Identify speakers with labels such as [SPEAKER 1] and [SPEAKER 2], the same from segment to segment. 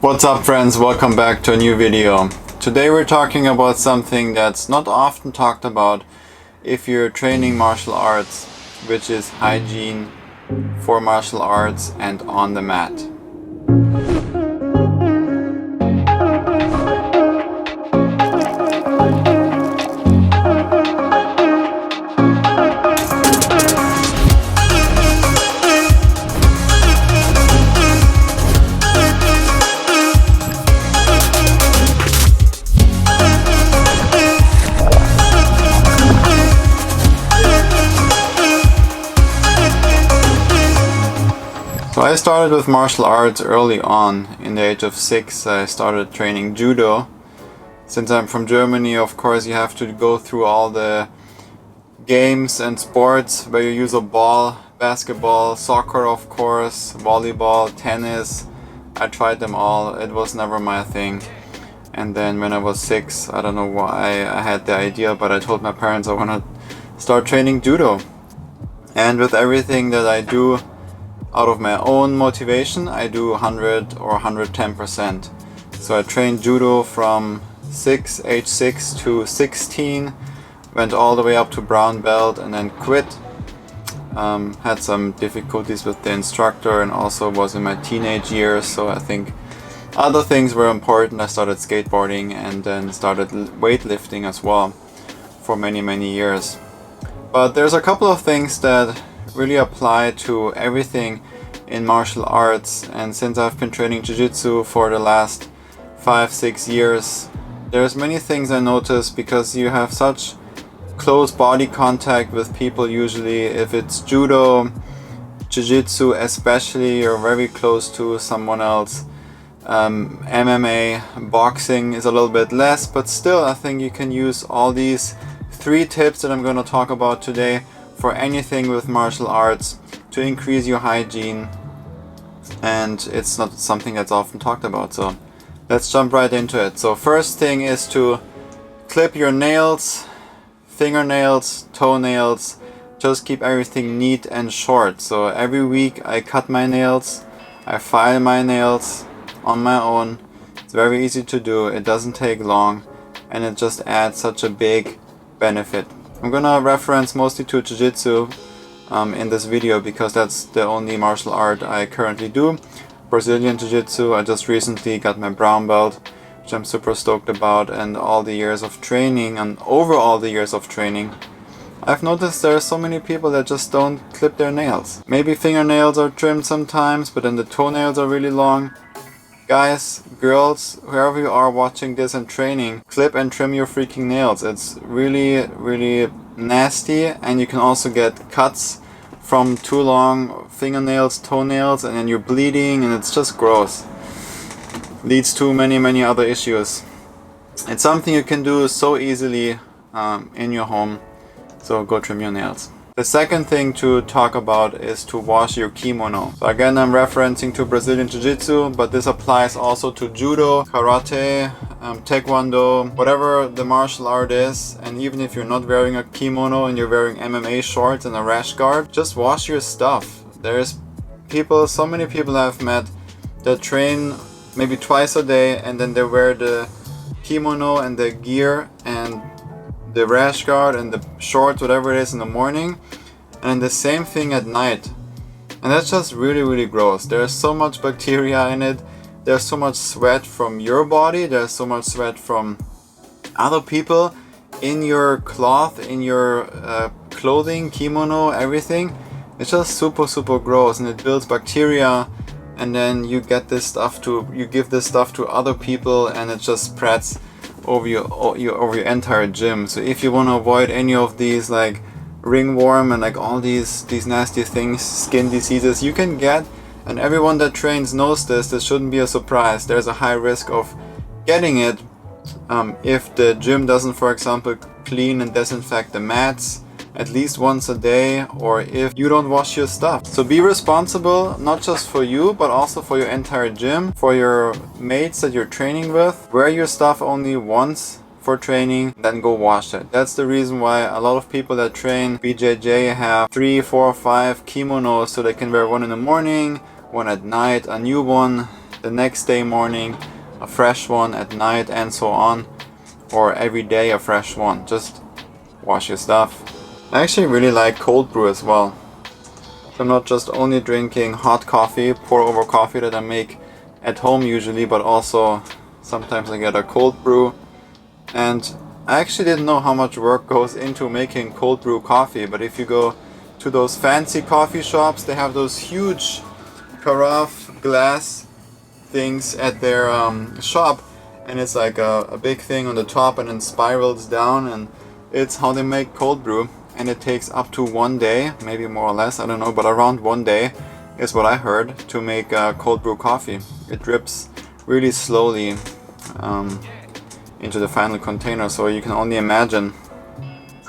[SPEAKER 1] What's up friends, welcome back to a new video. Today we're talking about something that's not often talked about if you're training martial arts, which is hygiene for martial arts and on the mat. So I started with martial arts early on. In the age of 6 I started training judo. Since I'm from Germany, of course you have to go through all the games and sports where you use a ball, basketball, soccer of course, volleyball, tennis. I tried them all, it was never my thing. And then when I was 6, I don't know why I had the idea, but I told my parents I want to start training judo. And with everything that I do out of my own motivation, I do 100 or 110%. So I trained judo from age 6 to 16, went all the way up to brown belt and then quit. Had some difficulties with the instructor and also was in my teenage years, so I think other things were important. I started skateboarding and then started weightlifting as well for many years. But there's a couple of things that really apply to everything in martial arts, and since I've been training Jiu-Jitsu for the last 5-6 years, there's many things I notice because you have such close body contact with people. Usually if it's judo, Jiu-Jitsu especially, you're very close to someone else. MMA, boxing is a little bit less, but still I think you can use all these 3 tips that I'm going to talk about today for anything with martial arts to increase your hygiene, and it's not something that's often talked about, so let's jump right into it. So first thing is to clip your nails, fingernails, toenails, just keep everything neat and short. So every week I cut my nails, I file my nails on my own. It's very easy to do, it doesn't take long, and it just adds such a big benefit. I'm gonna reference mostly to Jiu-Jitsu in this video because that's the only martial art I currently do. Brazilian Jiu-Jitsu, I just recently got my brown belt, which I'm super stoked about, and all the years of training, and over all the years of training, I've noticed there are so many people that just don't clip their nails. Maybe fingernails are trimmed sometimes, but then the toenails are really long. Guys, girls, whoever you are watching this and training, clip and trim your freaking nails. It's really nasty, and you can also get cuts from too long fingernails, toenails, and then you're bleeding and it's just gross. Leads to many other issues. It's something you can do so easily in your home, so go trim your nails. The second thing to talk about is to wash your kimono. So again, I'm referencing to Brazilian Jiu-Jitsu, but this applies also to judo, karate, taekwondo, whatever the martial art is. And even if you're not wearing a kimono and you're wearing MMA shorts and a rash guard, just wash your stuff. There's people, so many people I've met that train maybe twice a day and then they wear the kimono and the gear and the rash guard and the shorts, whatever it is, in the morning, and the same thing at night. And that's just really gross. There's so much bacteria in it, there's so much sweat from your body, there's so much sweat from other people in your cloth, in your clothing, kimono, everything. It's just super gross, and it builds bacteria, and then you get this stuff you give this stuff to other people, and it just spreads over your entire gym. So if you want to avoid any of these like ringworm and like all these nasty things, skin diseases you can get, and everyone that trains knows this shouldn't be a surprise. There's a high risk of getting it if the gym doesn't, for example, clean and disinfect the mats at least once a day, or if you don't wash your stuff. So be responsible, not just for you, but also for your entire gym, for your mates that you're training with. Wear your stuff only once for training, then go wash it. That's the reason why a lot of people that train BJJ have 3, 4, 5 kimonos, so they can wear one in the morning, one at night, a new one the next day morning a fresh one, at night, and so on, or every day a fresh one. Just wash your stuff. I actually really like cold brew as well. I'm not just only drinking hot coffee, pour over coffee that I make at home usually, but also sometimes I get a cold brew. And I actually didn't know how much work goes into making cold brew coffee, but if you go to those fancy coffee shops, they have those huge carafe glass things at their shop, and it's like a big thing on the top and then spirals down, and it's how they make cold brew. And it takes up to 1 day, maybe more or less, I don't know, but around 1 day is what I heard, to make cold brew coffee. It drips really slowly into the final container, so you can only imagine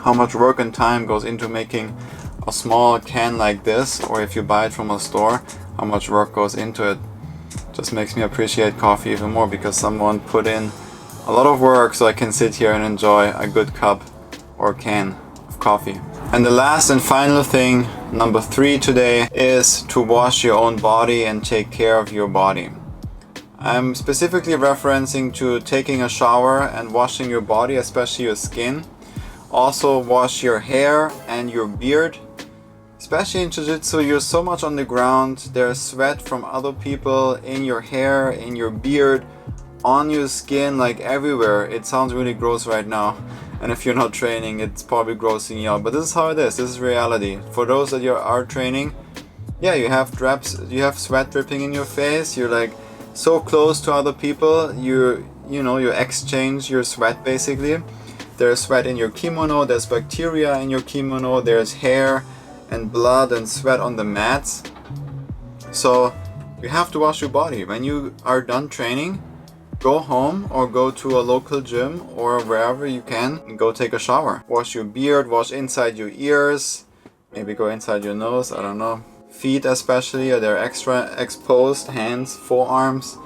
[SPEAKER 1] how much work and time goes into making a small can like this, or if you buy it from a store, how much work goes into it. Just makes me appreciate coffee even more, because someone put in a lot of work so I can sit here and enjoy a good cup or can of coffee. And the last and final thing, number 3 today, is to wash your own body and take care of your body. I'm specifically referencing to taking a shower and washing your body, especially your skin. Also wash your hair and your beard. Especially in Jiu-Jitsu, you're so much on the ground. There's sweat from other people in your hair, in your beard, on your skin, like everywhere. It sounds really gross right now, and if you're not training, it's probably grossing you out, but this is how it is. This is reality. For those that are training, yeah, you have sweat dripping in your face. You're like so close to other people. You exchange your sweat basically. There's sweat in your kimono, there's bacteria in your kimono, there's hair and blood and sweat on the mats. So you have to wash your body. When you are done training, go home or go to a local gym or wherever you can and go take a shower. Wash your beard, wash inside your ears, maybe go inside your nose, I don't know. Feet especially, they're extra exposed, hands, forearms,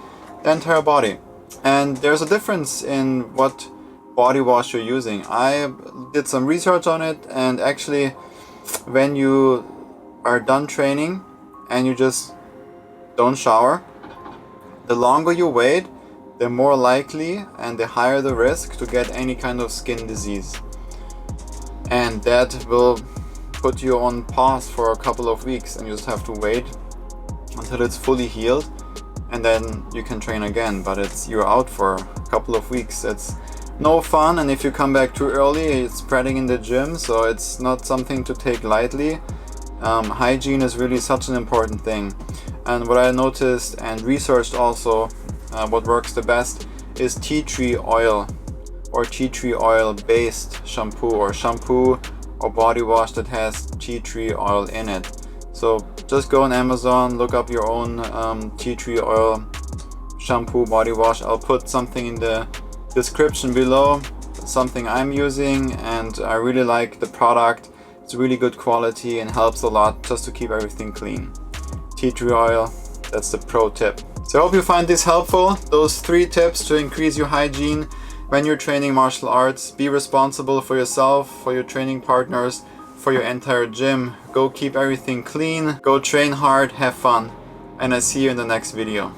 [SPEAKER 1] the entire body. And there's a difference in what body wash you're using. I did some research on it, and actually when you are done training and you just don't shower, the longer you wait, the more likely and the higher the risk to get any kind of skin disease. And that will put you on pause for a couple of weeks, and you just have to wait until it's fully healed, and then you can train again. But you're out for a couple of weeks. It's no fun, and if you come back too early, it's spreading in the gym, so it's not something to take lightly. Hygiene is really such an important thing. And what I noticed and researched also, what works the best is tea tree oil or tea tree oil based shampoo, or body wash that has tea tree oil in it. So just go on Amazon, look up your own tea tree oil shampoo, body wash. I'll put something in the description below, something I'm using, and I really like the product. It's really good quality and helps a lot just to keep everything clean. Tea tree oil, that's the pro tip. So I hope you find this helpful. Those 3 tips to increase your hygiene when you're training martial arts. Be responsible for yourself, for your training partners, for your entire gym. Go keep everything clean, go train hard, have fun, and I see you in the next video.